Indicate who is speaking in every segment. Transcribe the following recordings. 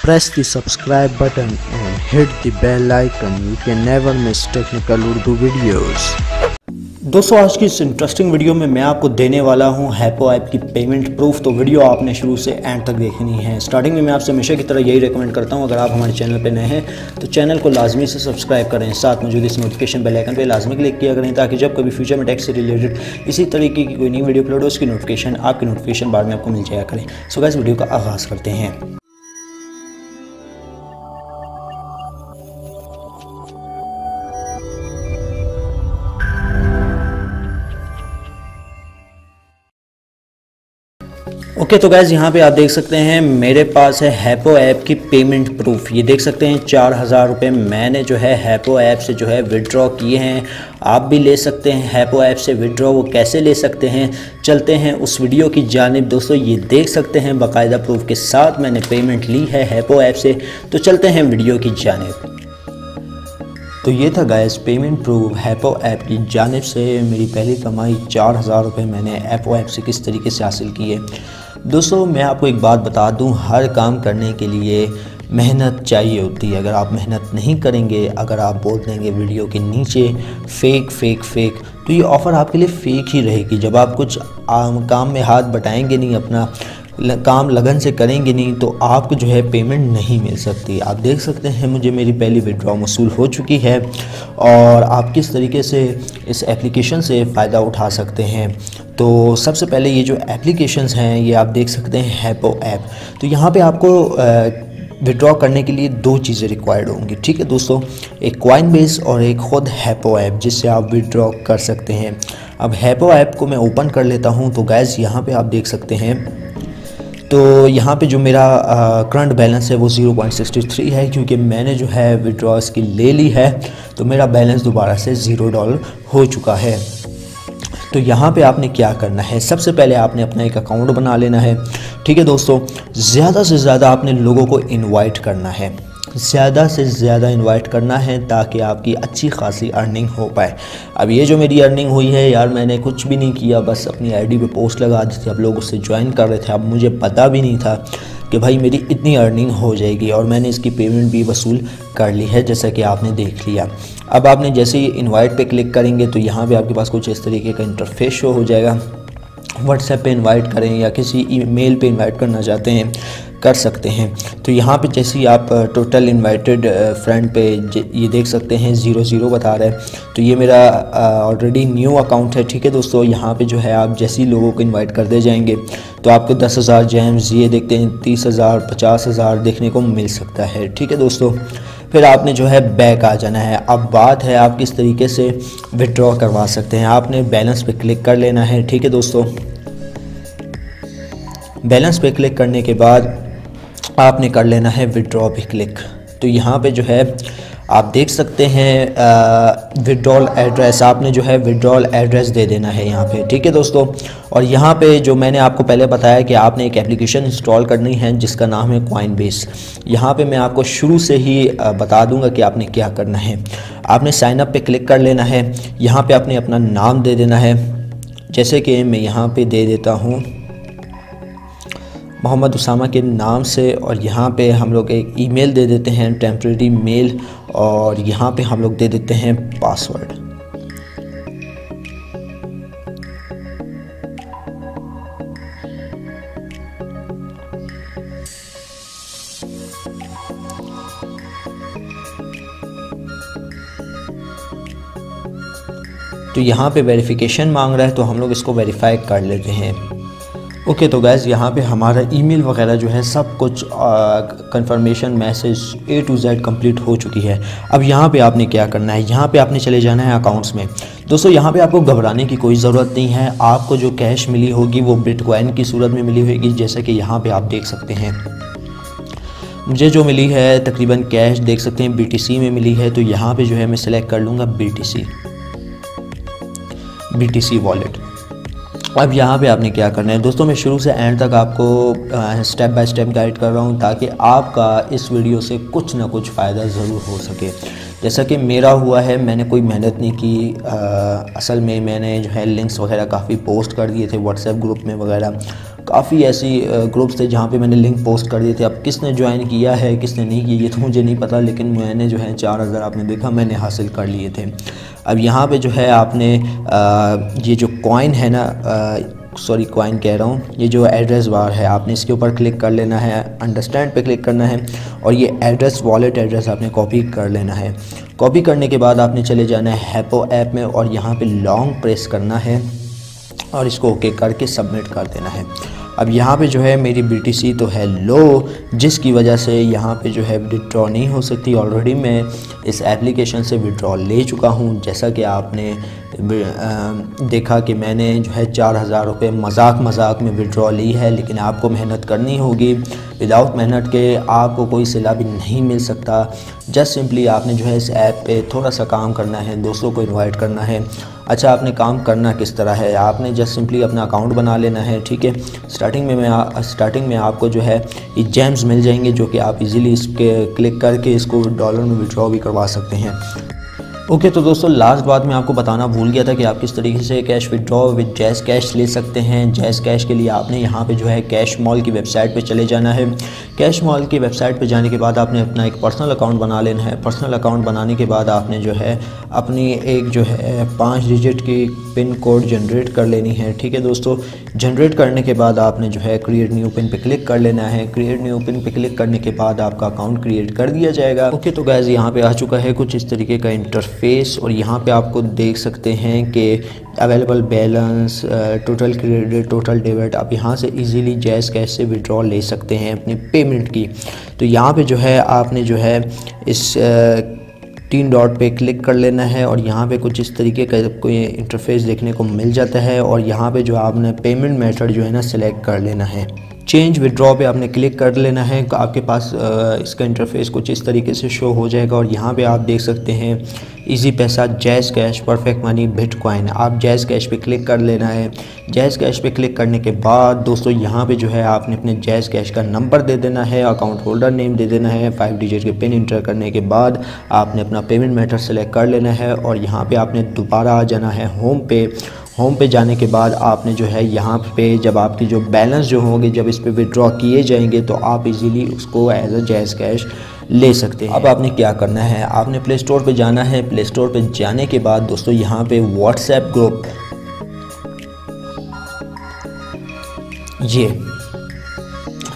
Speaker 1: Press the subscribe button and hit the bell icon. You can never miss technical Urdu videos.
Speaker 2: दोस्तों आज की इस interesting video में मैं आपको देने वाला हूं हैपो ऐप की पेमेंट प्रूफ। तो वीडियो आपने शुरू से एंड तक देखनी है। स्टार्टिंग में मैं आपसे हमेशा की तरह यही रेकमेंड करता हूं, अगर आप हमारे चैनल पे नए हैं तो चैनल को लाजमी से सब्सक्राइब करें, साथ मौजूद इस नोटिफिकेशन बेल आइकन पे लाजमी क्लिक किया करें ताकि जब कभी फ्यूचर में टैक्स से रिलेटेड इसी तरीके की कोई नई वीडियो अपलोड हो उसकी नोटिफिकेशन आपकी नोटिफिकेशन बार में आपको मिल जाया करें। सो गाइस वीडियो का आगाज़ करते हैं। ओके तो गाइज़ यहाँ पे आप देख सकते हैं मेरे पास है हैपो ऐप की पेमेंट प्रूफ। ये देख सकते हैं 4000 रुपये मैंने जो है हैपो ऐप से जो है विड्रॉ किए हैं। आप भी ले सकते हैं हैपो ऐप से विड्रॉ। वो कैसे ले सकते हैं चलते हैं उस वीडियो की जानिब। दोस्तों ये देख सकते हैं बाकायदा प्रूफ के साथ मैंने पेमेंट ली है हैपो ऐप से। तो चलते हैं वीडियो की जानिब। तो ये था गाइस पेमेंट प्रूफ हैपो ऐप की जानिब से। मेरी पहली कमाई 4000 रुपये मैंने हैपो ऐप से किस तरीके से हासिल की है। दोस्तों मैं आपको एक बात बता दूं, हर काम करने के लिए मेहनत चाहिए होती है। अगर आप मेहनत नहीं करेंगे, अगर आप बोल देंगे वीडियो के नीचे फ़ेक फ़ेक फ़ेक, तो ये ऑफ़र आपके लिए फ़ेक ही रहेगी। जब आप कुछ काम में हाथ बटाएंगे नहीं, अपना काम लगन से करेंगे नहीं, तो आपको जो है पेमेंट नहीं मिल सकती। आप देख सकते हैं मुझे मेरी पहली विड्रॉ मौसूल हो चुकी है और आप किस तरीके से इस एप्लीकेशन से फ़ायदा उठा सकते हैं। तो सबसे पहले ये जो एप्लीकेशंस हैं ये आप देख सकते हैं हैपो ऐप। तो यहाँ पे आपको विड्रॉ करने के लिए दो चीज़ें रिक्वायर्ड होंगी, ठीक है दोस्तों, एक कॉइनबेस और एक ख़ुद हैपो ऐप जिससे आप विड्रॉ कर सकते हैं। अब हैपो ऐप को मैं ओपन कर लेता हूँ। तो गैस यहाँ पे आप देख सकते हैं, तो यहाँ पे जो मेरा करंट बैलेंस है वो 0.63 है, क्योंकि मैंने जो है विड्रॉ इसकी ले ली है तो मेरा बैलेंस दोबारा से $0 हो चुका है। तो यहाँ पे आपने क्या करना है, सबसे पहले आपने अपना एक अकाउंट बना लेना है, ठीक है दोस्तों। ज़्यादा से ज़्यादा आपने लोगों को इनवाइट करना है, ज़्यादा से ज़्यादा इनवाइट करना है ताकि आपकी अच्छी खासी अर्निंग हो पाए। अब ये जो मेरी अर्निंग हुई है यार, मैंने कुछ भी नहीं किया, बस अपनी आईडी पे पोस्ट लगा दी थी, अब लोग उससे ज्वाइन कर रहे थे। अब मुझे पता भी नहीं था कि भाई मेरी इतनी अर्निंग हो जाएगी और मैंने इसकी पेमेंट भी वसूल कर ली है, जैसा कि आपने देख लिया। अब आपने जैसे ही इनवाइट पे क्लिक करेंगे तो यहाँ पे आपके पास कुछ इस तरीके का इंटरफेस शो हो जाएगा। व्हाट्सएप पे इनवाइट करें या किसी ईमेल पे इनवाइट करना चाहते हैं कर सकते हैं। तो यहाँ पे जैसे ही आप टोटल इनवाइटेड फ्रेंड पे ये देख सकते हैं 00 बता रहा है, तो ये मेरा ऑलरेडी न्यू अकाउंट है, ठीक है दोस्तों। यहाँ पे जो है आप जैसे ही लोगों को इनवाइट करते जाएंगे तो आपको 10,000 जेम्स, ये देखते हैं 30,000 50,000 देखने को मिल सकता है, ठीक है दोस्तों। फिर आपने जो है बैक आ जाना है। अब बात है आप किस तरीके से विड्रॉ करवा सकते हैं। आपने बैलेंस पे क्लिक कर लेना है, ठीक है दोस्तों। बैलेंस पे क्लिक करने के बाद आपने कर लेना है विड्रॉ पे क्लिक। तो यहाँ पे जो है आप देख सकते हैं विड्रॉल एड्रेस, आपने जो है विड्रॉल एड्रेस दे देना है यहाँ पे, ठीक है दोस्तों। और यहाँ पे जो मैंने आपको पहले बताया कि आपने एक एप्लीकेशन इंस्टॉल करनी है जिसका नाम है कॉइनबेस। यहाँ पे मैं आपको शुरू से ही बता दूंगा कि आपने क्या करना है। आपने साइन अप पे क्लिक कर लेना है। यहाँ पे आपने अपना नाम दे देना है, जैसे कि मैं यहाँ पे दे देता हूँ मोहम्मद उसामा के नाम से, और यहाँ पे हम लोग एक ईमेल दे देते हैं टेम्प्रेरी मेल, और यहाँ पे हम लोग दे देते हैं पासवर्ड। तो यहाँ पे वेरिफिकेशन मांग रहा है तो हम लोग इसको वेरीफाई कर लेते हैं। ओके तो गैस यहाँ पे हमारा ईमेल वगैरह जो है सब कुछ confirmation message A to Z complete हो चुकी है। अब यहाँ पे आपने क्या करना है, यहाँ पे आपने चले जाना है अकाउंट्स में। दोस्तों यहाँ पे आपको घबराने की कोई ज़रूरत नहीं है। आपको जो कैश मिली होगी वो बिटकॉइन की सूरत में मिली होगी, जैसे कि यहाँ पे आप देख सकते हैं मुझे जो मिली है तकरीबन कैश देख सकते हैं BTC में मिली है। तो यहाँ पर जो है मैं सिलेक्ट कर लूँगा BTC वॉलेट। अब यहाँ पे आपने क्या करना है दोस्तों, मैं शुरू से एंड तक आपको स्टेप बाय स्टेप गाइड कर रहा हूँ ताकि आपका इस वीडियो से कुछ ना कुछ फ़ायदा ज़रूर हो सके। जैसा कि मेरा हुआ है, मैंने कोई मेहनत नहीं की, असल में मैंने जो है लिंक्स वगैरह काफ़ी पोस्ट कर दिए थे व्हाट्सएप ग्रुप में वगैरह, काफ़ी ऐसी ग्रुप्स थे जहाँ पे मैंने लिंक पोस्ट कर दिए थे। अब किसने ज्वाइन किया है किसने नहीं किया ये तो मुझे नहीं पता, लेकिन मैंने जो है 4000 आपने देखा मैंने हासिल कर लिए थे। अब यहाँ पे जो है आपने ये जो कॉइन है ना, सॉरी कॉइन कह रहा हूँ, ये जो एड्रेस बार है आपने इसके ऊपर क्लिक कर लेना है, अंडरस्टैंड पे क्लिक करना है और ये एड्रेस वॉलेट एड्रेस आपने कॉपी कर लेना है। कॉपी करने के बाद आपने चले जाना है हैपो ऐप में और यहाँ पे लॉन्ग प्रेस करना है और इसको ओके करके सबमिट कर देना है। अब यहाँ पे जो है मेरी BTC तो है लो, जिसकी वजह से यहाँ पे जो है विड्रॉ नहीं हो सकती। ऑलरेडी मैं इस एप्लीकेशन से विड्रॉ ले चुका हूँ, जैसा कि आपने देखा कि मैंने जो है 4000 रुपये मजाक में विड्रॉ ली है। लेकिन आपको मेहनत करनी होगी, विदाउट मेहनत के आपको कोई सिला भी नहीं मिल सकता। जस्ट सिंपली आपने जो है इस ऐप पे थोड़ा सा काम करना है, दोस्तों को इनवाइट करना है। अच्छा, आपने काम करना किस तरह है, आपने जस्ट सिंपली अपना अकाउंट बना लेना है, ठीक है। स्टार्टिंग में आपको जो है ये जेम्स मिल जाएंगे जो कि आप इजीली इसके क्लिक करके इसको डॉलर में विड्रॉ भी करवा सकते हैं। ओके तो दोस्तों, लास्ट बात मैं आपको बताना भूल गया था कि आप किस तरीके से cash withdraw with jazz cash ले सकते हैं। जैज़ कैश के लिए आपने यहाँ पे जो है कैश मॉल की वेबसाइट पे चले जाना है। कैश मॉल की वेबसाइट पे जाने के बाद आपने अपना एक पर्सनल अकाउंट बना लेना है। पर्सनल अकाउंट बनाने के बाद आपने जो है अपनी एक जो है 5 डिजिट की पिन कोड जनरेट कर लेनी है, ठीक है दोस्तों। जनरेट करने के बाद आपने जो है क्रिएट न्यू पिन पे क्लिक कर लेना है। क्रिएट न्यू पिन पे क्लिक करने के बाद आपका अकाउंट क्रिएट कर दिया जाएगा। ओके तो गाइस, यहाँ पे आ चुका है कुछ इस तरीके का इंटरफेस और यहाँ पे आपको देख सकते हैं कि available balance, total credit, total debit. आप यहाँ से इजीली जैज़ कैश से विड्रॉ ले सकते हैं अपनी पेमेंट की। तो यहाँ पे जो है आपने जो है इस 3 डॉट पे क्लिक कर लेना है और यहाँ पे कुछ इस तरीके का कोई इंटरफेस देखने को मिल जाता है और यहाँ पे जो आपने पेमेंट मेथड जो है ना सिलेक्ट कर लेना है। चेंज विड्रॉ पे आपने क्लिक कर लेना है। आपके पास इसका इंटरफेस कुछ इस तरीके से शो हो जाएगा और यहाँ पे आप देख सकते हैं इजी पैसा, jazz cash, perfect money, bitcoin. आप जैज़ कैश पे क्लिक कर लेना है। जैज़ कैश पे क्लिक करने के बाद दोस्तों यहाँ पे जो है आपने अपने जैज़ कैश का नंबर दे देना है, अकाउंट होल्डर नेम दे देना है। 5 डिजिट के पिन इंटर करने के बाद आपने अपना पेमेंट मेथड सेलेक्ट कर लेना है और यहाँ पे आपने दोबारा आ जाना है होम पे। होम पे जाने के बाद आपने जो है यहाँ पे जब आपकी जो बैलेंस जो होंगे जब इस पे विड्रॉ किए जाएंगे तो आप इजीली उसको एज अ जैज़ कैश ले सकते हैं। अब आपने क्या करना है, आपने प्ले स्टोर पे जाना है। प्ले स्टोर पे जाने के बाद दोस्तों यहाँ पे व्हाट्सएप ग्रुप, ये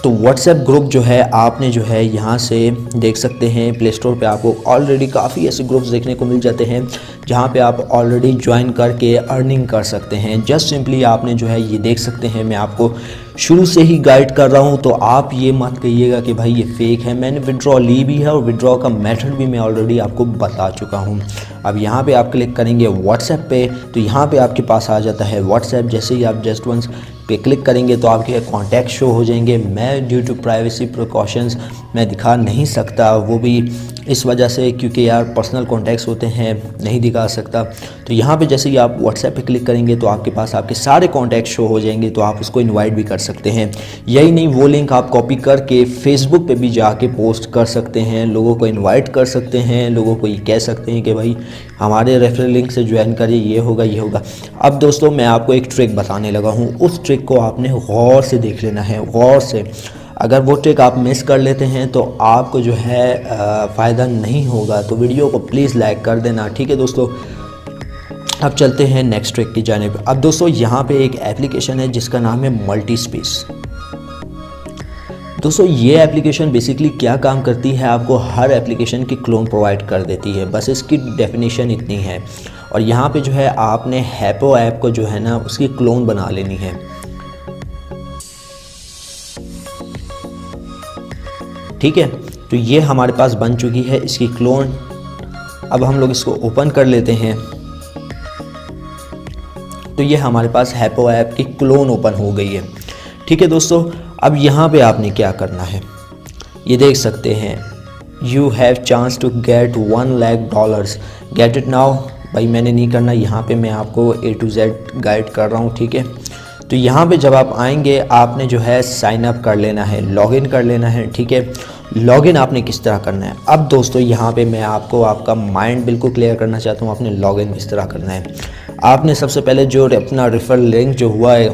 Speaker 2: तो व्हाट्सएप ग्रुप जो है आपने जो है यहाँ से देख सकते हैं प्ले स्टोर पे आपको ऑलरेडी काफ़ी ऐसे ग्रुप्स देखने को मिल जाते हैं जहाँ पे आप ऑलरेडी ज्वाइन करके अर्निंग कर सकते हैं। जस्ट सिंपली आपने जो है ये देख सकते हैं, मैं आपको शुरू से ही गाइड कर रहा हूँ तो आप ये मत कहिएगा कि भाई ये फेक है। मैंने विड्रॉ ली भी है और विड्रॉ का मेथड भी मैं ऑलरेडी आपको बता चुका हूँ। अब यहाँ पे आप क्लिक करेंगे व्हाट्सएप पे तो यहाँ पे आपके पास आ जाता है व्हाट्सएप। जैसे ही आप जस्ट वंस पे क्लिक करेंगे तो आपके कॉन्टैक्ट शो हो जाएंगे। मैं ड्यू टू प्राइवेसी प्रिकॉशंस मैं दिखा नहीं सकता, वो भी इस वजह से क्योंकि यार पर्सनल कॉन्टैक्ट्स होते हैं, नहीं दिखा सकता। तो यहाँ पे जैसे ही आप व्हाट्सएप पे क्लिक करेंगे तो आपके पास आपके सारे कॉन्टैक्ट शो हो जाएंगे, तो आप उसको इनवाइट भी कर सकते हैं। यही नहीं, वो लिंक आप कॉपी करके फेसबुक पे भी जाके पोस्ट कर सकते हैं, लोगों को इन्वाइट कर सकते हैं, लोगों को ये कह सकते हैं कि भाई हमारे रेफरल लिंक से ज्वाइन करिए, ये होगा ये होगा। अब दोस्तों मैं आपको एक ट्रिक बताने लगा हूँ, उस ट्रिक को आपने गौर से देख लेना है, गौर से। अगर वो ट्रिक आप मिस कर लेते हैं तो आपको जो है फ़ायदा नहीं होगा। तो वीडियो को प्लीज़ लाइक कर देना, ठीक है दोस्तों। अब चलते हैं नेक्स्ट ट्रिक की जानिब। अब दोस्तों यहाँ पे एक एप्लीकेशन है जिसका नाम है मल्टीस्पेस। दोस्तों ये एप्लीकेशन बेसिकली क्या काम करती है, आपको हर एप्लीकेशन की क्लोन प्रोवाइड कर देती है, बस इसकी डेफिनेशन इतनी है। और यहाँ पे जो है आपने हैपो ऐप को जो है ना उसकी क्लोन बना लेनी है, ठीक है। तो ये हमारे पास बन चुकी है इसकी क्लोन। अब हम लोग इसको ओपन कर लेते हैं तो ये हमारे पास हैपो ऐप की क्लोन ओपन हो गई है, ठीक है दोस्तों। अब यहाँ पे आपने क्या करना है, ये देख सकते हैं you have chance to get $1 lakh, get it now. भाई मैंने नहीं करना, यहाँ पे मैं आपको A to Z गाइड कर रहा हूँ, ठीक है। तो यहाँ पे जब आप आएंगे आपने जो है साइन अप कर लेना है, लॉगिन कर लेना है, ठीक है। लॉगिन आपने किस तरह करना है, अब दोस्तों यहाँ पे मैं आपको आपका माइंड बिल्कुल क्लियर करना चाहता हूँ। आपने लॉगिन किस तरह करना है, आपने सबसे पहले जो अपना रेफरल लिंक जो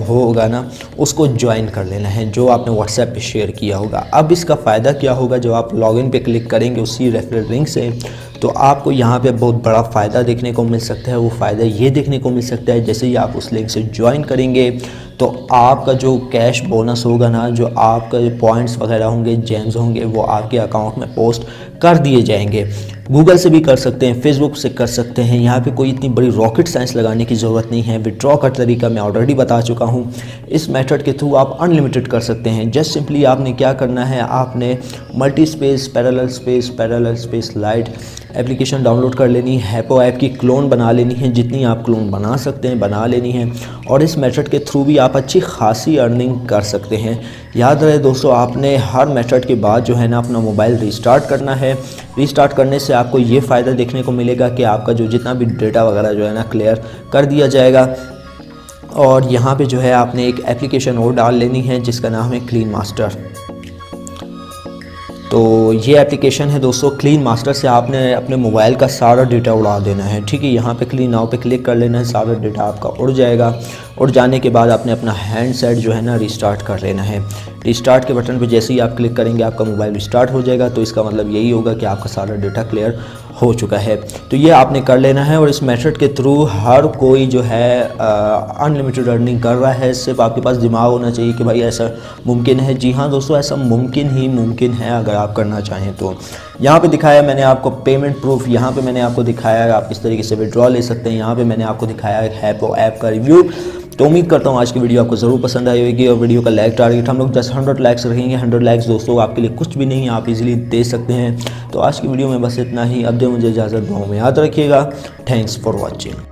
Speaker 2: होगा ना उसको ज्वाइन कर लेना है, जो आपने व्हाट्सएप पे शेयर किया होगा। अब इसका फ़ायदा क्या होगा, जब आप लॉगिन पे क्लिक करेंगे उसी रेफरल लिंक से, तो आपको यहाँ पे बहुत बड़ा फ़ायदा देखने को मिल सकता है। वो फ़ायदा ये देखने को मिल सकता है, जैसे ही आप उस लिंक से ज्वाइन करेंगे तो आपका जो कैश बोनस होगा ना, जो आपका जो पॉइंट्स वगैरह होंगे, जेम्स होंगे, वो आपके अकाउंट में पोस्ट कर दिए जाएंगे। गूगल से भी कर सकते हैं, फेसबुक से कर सकते हैं। यहाँ पे कोई इतनी बड़ी रॉकेट साइंस लगाने की ज़रूरत नहीं है। विड्रॉ का तरीका मैं ऑलरेडी बता चुका हूँ। इस मेथड के थ्रू आप अनलिमिटेड कर सकते हैं। जस्ट सिंपली आपने क्या करना है, आपने multi space parallel space light application download कर लेनी है। हैपो ऐप की क्लोन बना लेनी है, जितनी आप क्लोन बना सकते हैं बना लेनी है, और इस मेथड के थ्रू भी आप अच्छी खासी अर्निंग कर सकते हैं। याद रहे दोस्तों, आपने हर मेथड के बाद जो है ना अपना मोबाइल रीस्टार्ट करना है। रीस्टार्ट करने से आपको ये फ़ायदा देखने को मिलेगा कि आपका जो जितना भी डेटा वगैरह जो है ना क्लियर कर दिया जाएगा। और यहाँ पे जो है आपने एक एप्लीकेशन और डाल लेनी है जिसका नाम है क्लीन मास्टर। तो ये एप्लीकेशन है दोस्तों, क्लीन मास्टर से आपने अपने मोबाइल का सारा डेटा उड़ा देना है, ठीक है। यहाँ पे क्लीन नाउ पे क्लिक कर लेना है, सारा डेटा आपका उड़ जाएगा। उड़ जाने के बाद आपने अपना हैंडसेट जो है ना रिस्टार्ट कर लेना है। रिस्टार्ट के बटन पे जैसे ही आप क्लिक करेंगे आपका मोबाइल रिस्टार्ट हो जाएगा। तो इसका मतलब यही होगा कि आपका सारा डेटा क्लियर हो चुका है। तो ये आपने कर लेना है। और इस मेथड के थ्रू हर कोई जो है अनलिमिटेड अर्निंग कर रहा है। सिर्फ आपके पास दिमाग होना चाहिए कि भाई ऐसा मुमकिन है। जी हाँ दोस्तों, ऐसा मुमकिन है अगर आप करना चाहें तो। यहाँ पे दिखाया मैंने आपको पेमेंट प्रूफ, यहाँ पे मैंने आपको दिखाया आप किस तरीके से विड्रॉ ले सकते हैं। यहाँ पे मैंने आपको दिखाया हैपो ऐप का रिव्यू। तो उम्मीद करता हूँ आज की वीडियो आपको ज़रूर पसंद आई होगी। और वीडियो का लाइक टारगेट हम लोग जस्ट 100 लाइक्स रखेंगे। 100 लाइक्स दोस्तों आपके लिए कुछ भी नहीं है, आप इजीली दे सकते हैं। तो आज की वीडियो में बस इतना ही। अब दे मुझे इजाज़त, दुआओं में याद रखिएगा। Thanks for watching.